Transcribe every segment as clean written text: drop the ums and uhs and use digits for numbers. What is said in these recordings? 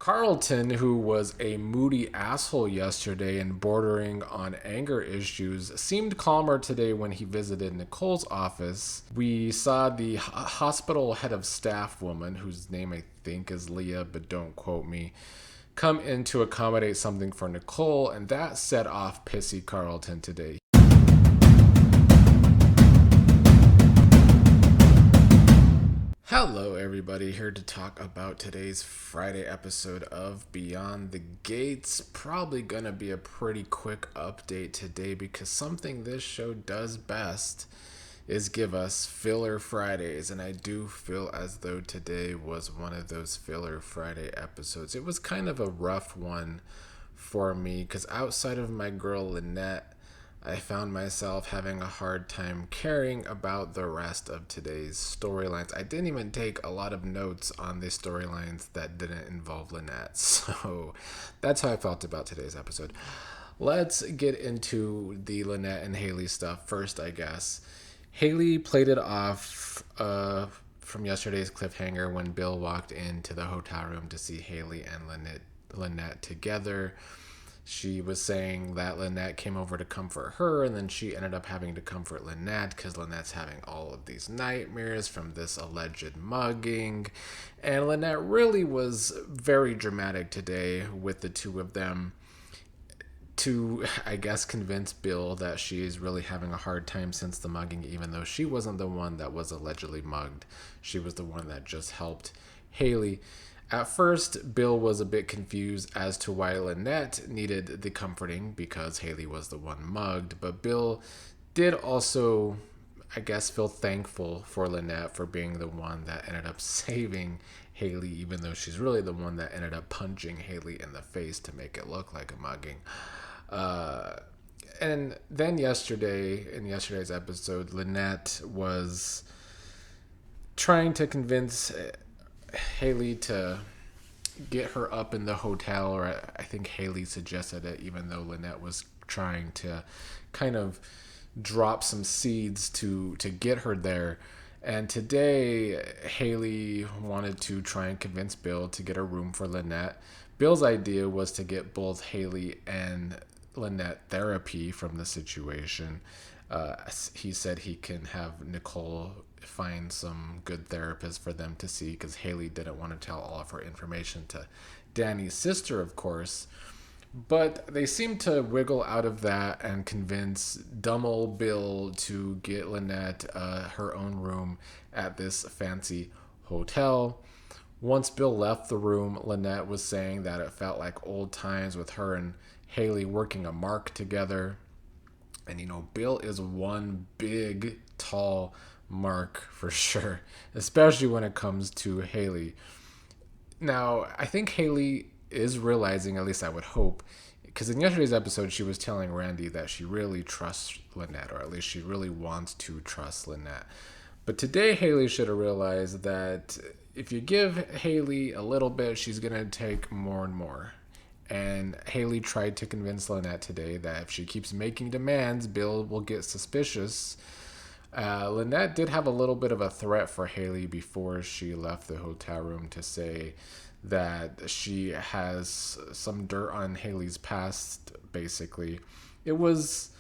Carlton, who was a moody asshole yesterday and bordering on anger issues, seemed calmer today when he visited Nicole's office. We saw the hospital head of staff woman, whose name I think is Leah, but don't quote me, come in to accommodate something for Nicole, and that set off pissy Carlton today. Hello, everybody. Here to talk about today's Friday episode of Beyond the Gates. Probably gonna be a pretty quick update today because something this show does best is give us filler Fridays, and I do feel as though today was one of those filler Friday episodes. It was kind of a rough one for me because outside of my girl Lynette, I found myself having a hard time caring about the rest of today's storylines. I didn't even take a lot of notes on the storylines that didn't involve Lynette. So that's how I felt about today's episode. Let's get into the Lynette and Haley stuff first, I guess. Haley played it off from yesterday's cliffhanger when Bill walked into the hotel room to see Haley and Lynette together. She was saying that Lynette came over to comfort her, and then she ended up having to comfort Lynette because Lynette's having all of these nightmares from this alleged mugging. And Lynette really was very dramatic today with the two of them to, I guess, convince Bill that she is really having a hard time since the mugging, even though she wasn't the one that was allegedly mugged. She was the one that just helped Haley. At first, Bill was a bit confused as to why Lynette needed the comforting because Haley was the one mugged, but Bill did also, I guess, feel thankful for Lynette for being the one that ended up saving Haley, even though she's really the one that ended up punching Haley in the face to make it look like a mugging. And then in yesterday's episode, Lynette was trying to convince Haley to get her up in the hotel, or I think Haley suggested it, even though Lynette was trying to kind of drop some seeds to get her there. And today, Haley wanted to try and convince Bill to get a room for Lynette. Bill's idea was to get both Haley and Lynette therapy from the situation. He said he can have Nicole find some good therapists for them to see because Haley didn't want to tell all of her information to Dani's sister, of course. But they seemed to wiggle out of that and convince dumb old Bill to get Lynette her own room at this fancy hotel. Once Bill left the room, Lynette was saying that it felt like old times with her and Haley working a mark together. And, Bill is one big, tall mark for sure, especially when it comes to Haley. Now, I think Haley is realizing, at least I would hope, because in yesterday's episode, she was telling Randy that she really trusts Lynette, or at least she really wants to trust Lynette. But today, Haley should have realized that if you give Haley a little bit, she's going to take more and more. And Haley tried to convince Lynette today that if she keeps making demands, Bill will get suspicious. Lynette did have a little bit of a threat for Haley before she left the hotel room to say that she has some dirt on Haley's past, basically. It was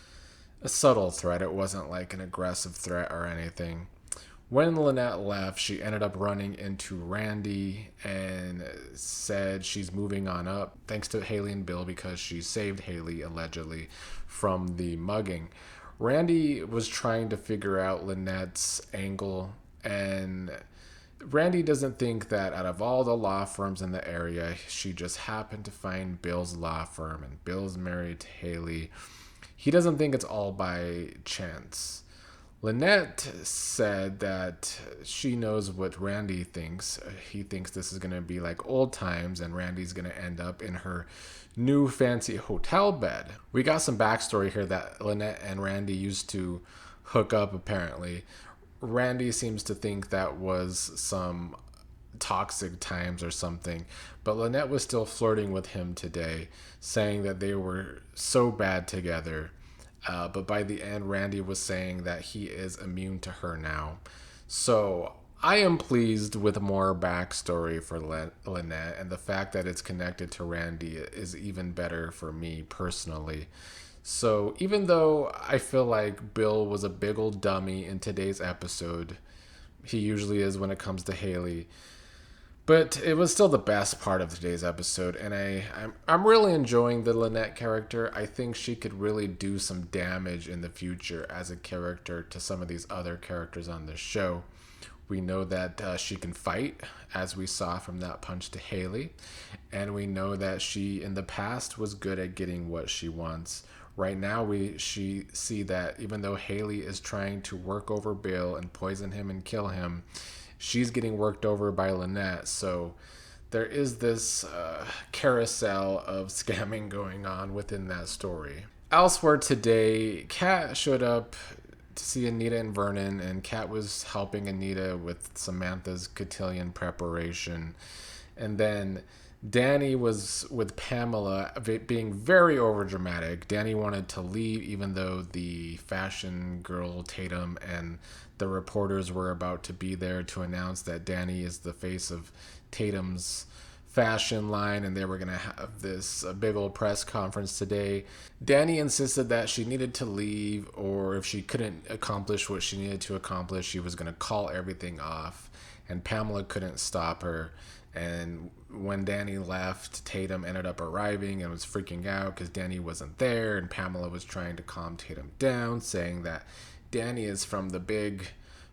a subtle threat. It wasn't like an aggressive threat or anything. When Lynette left, she ended up running into Randy and said she's moving on up, thanks to Haley and Bill, because she saved Haley, allegedly, from the mugging. Randy was trying to figure out Lynette's angle, and Randy doesn't think that out of all the law firms in the area, she just happened to find Bill's law firm, and Bill's married to Haley. He doesn't think it's all by chance. Lynette said that she knows what Randy thinks. He thinks this is going to be like old times, and Randy's going to end up in her new fancy hotel bed. We got some backstory here that Lynette and Randy used to hook up, apparently. Randy seems to think that was some toxic times or something, but Lynette was still flirting with him today, saying that they were so bad together. But by the end, Randy was saying that he is immune to her now. So I am pleased with more backstory for Lynette, and the fact that it's connected to Randy is even better for me personally. So even though I feel like Bill was a big old dummy in today's episode, he usually is when it comes to Hayley. But it was still the best part of today's episode, and I'm really enjoying the Lynette character. I think she could really do some damage in the future as a character to some of these other characters on the show. We know that she can fight, as we saw from that punch to Hayley, and we know that she in the past was good at getting what she wants. Right now, she see that even though Hayley is trying to work over Bill and poison him and kill him, she's getting worked over by Lynette. So there is this carousel of scamming going on within that story. Elsewhere today, Kat showed up to see Anita and Vernon, and Kat was helping Anita with Samantha's cotillion preparation. And then Dani was with Pamela, being very overdramatic. Dani wanted to leave even though the fashion girl Tatum and the reporters were about to be there to announce that Dani is the face of Tatum's fashion line, and they were going to have this big old press conference today. Dani insisted that she needed to leave, or if she couldn't accomplish what she needed to accomplish, she was going to call everything off, and Pamela couldn't stop her. And when Dani left, Tatum ended up arriving and was freaking out because Dani wasn't there, and Pamela was trying to calm Tatum down, saying that Dani is from the big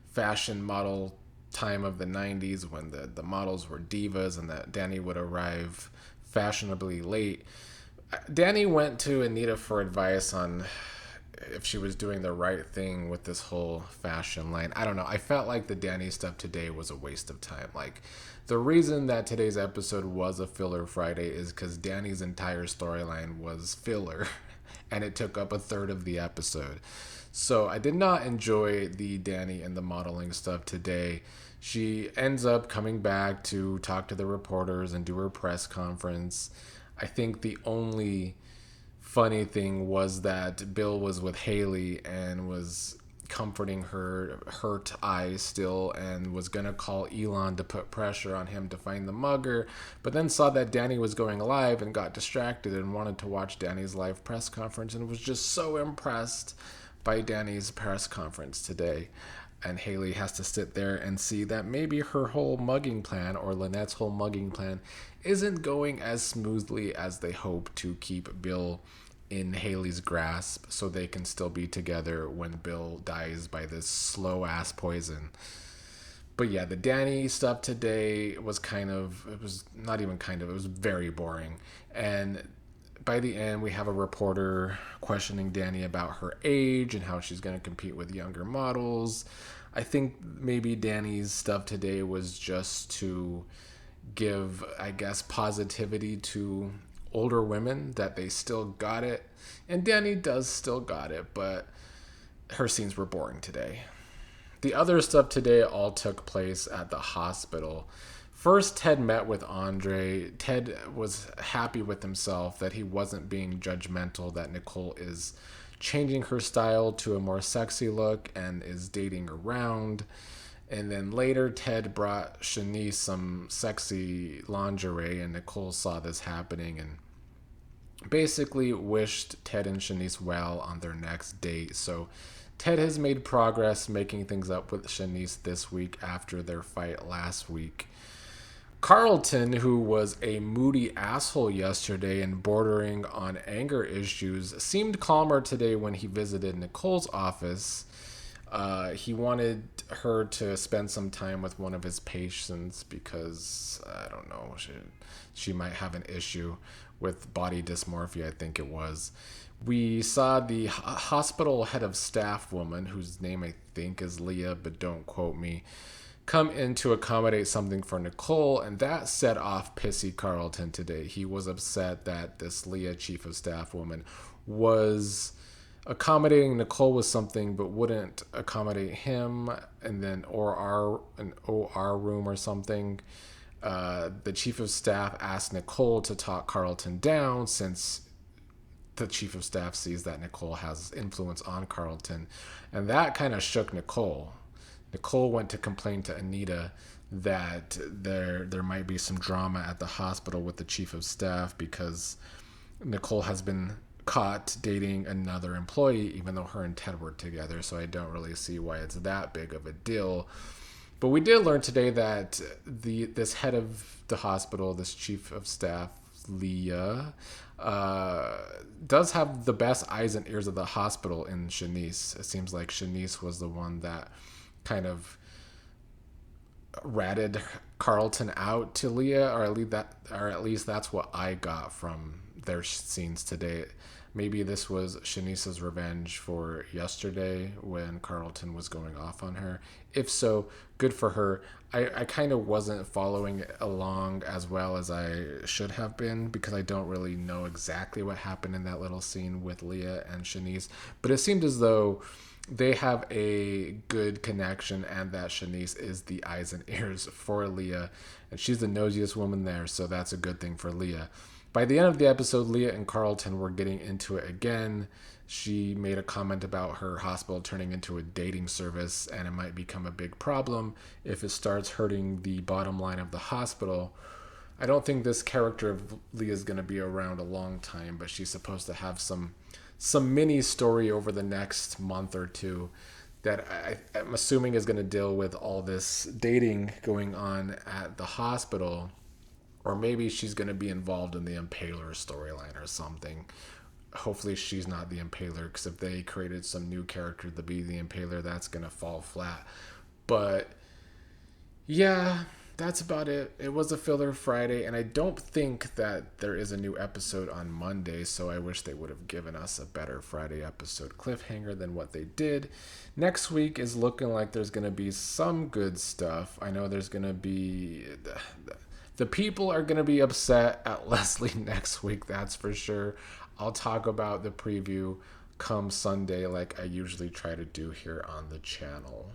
fashion model time of the 90s when the models were divas, and that Dani would arrive fashionably late. Dani went to Anita for advice on if she was doing the right thing with this whole fashion line. I don't know. I felt like the Dani stuff today was a waste of time. Like, the reason that today's episode was a filler Friday is because Dani's entire storyline was filler, and it took up a third of the episode. So I did not enjoy the Dani and the modeling stuff today. She ends up coming back to talk to the reporters and do her press conference. I think the only funny thing was that Bill was with Hayley and was comforting her hurt eyes still, and was going to call Elon to put pressure on him to find the mugger, but then saw that Dani was going live and got distracted and wanted to watch Dani's live press conference, and was just so impressed by Dani's press conference today. And Hayley has to sit there and see that maybe her whole mugging plan, or Lynette's whole mugging plan, isn't going as smoothly as they hope to keep Bill in Hayley's grasp so they can still be together when Bill dies by this slow-ass poison. But yeah, the Dani stuff today was it was not even it was very boring. And by the end, we have a reporter questioning Dani about her age and how she's going to compete with younger models. I think maybe Dani's stuff today was just to give, I guess, positivity to older women that they still got it. And Dani does still got it, but her scenes were boring today. The other stuff today all took place at the hospital. First, Ted met with Andre. Ted was happy with himself that he wasn't being judgmental, that Nicole is changing her style to a more sexy look and is dating around. And then later, Ted brought Shanice some sexy lingerie, and Nicole saw this happening and basically wished Ted and Shanice well on their next date. So Ted has made progress making things up with Shanice this week after their fight last week. Carlton, who was a moody asshole yesterday and bordering on anger issues, seemed calmer today when he visited Nicole's office. He wanted her to spend some time with one of his patients because, I don't know, she might have an issue with body dysmorphia, I think it was. We saw the hospital head of staff woman, whose name I think is Leah, but don't quote me, come in to accommodate something for Nicole, and that set off pissy Carlton today. He was upset that this Leah chief of staff woman was accommodating Nicole with something but wouldn't accommodate him, and then an OR room or something. The chief of staff asked Nicole to talk Carlton down, since the chief of staff sees that Nicole has influence on Carlton, and that kind of shook Nicole. Nicole went to complain to Anita that there might be some drama at the hospital with the chief of staff because Nicole has been caught dating another employee, even though her and Ted were together. So I don't really see why it's that big of a deal. But we did learn today that this head of the hospital, this chief of staff, Leah, does have the best eyes and ears of the hospital in Shanice. It seems like Shanice was the one that kind of ratted Carlton out to Leah, or at least that's what I got from their scenes today. Maybe this was Shanice's revenge for yesterday when Carlton was going off on her. If so, good for her. I kind of wasn't following along as well as I should have been because I don't really know exactly what happened in that little scene with Leah and Shanice. But it seemed as though they have a good connection and that Shanice is the eyes and ears for Leah. And she's the nosiest woman there, so that's a good thing for Leah. By the end of the episode, Leah and Carlton were getting into it again. She made a comment about her hospital turning into a dating service and it might become a big problem if it starts hurting the bottom line of the hospital. I don't think this character of Leah is going to be around a long time, but she's supposed to have some mini story over the next month or two that I'm assuming is going to deal with all this dating going on at the hospital. Or maybe she's going to be involved in the Impaler storyline or something. Hopefully she's not the Impaler, because if they created some new character to be the Impaler, that's going to fall flat. But yeah, that's about it. It was a filler Friday, and I don't think that there is a new episode on Monday, so I wish they would have given us a better Friday episode cliffhanger than what they did. Next week is looking like there's going to be some good stuff. I know there's going to be... The people are going to be upset at Leslie next week, that's for sure. I'll talk about the preview come Sunday like I usually try to do here on the channel.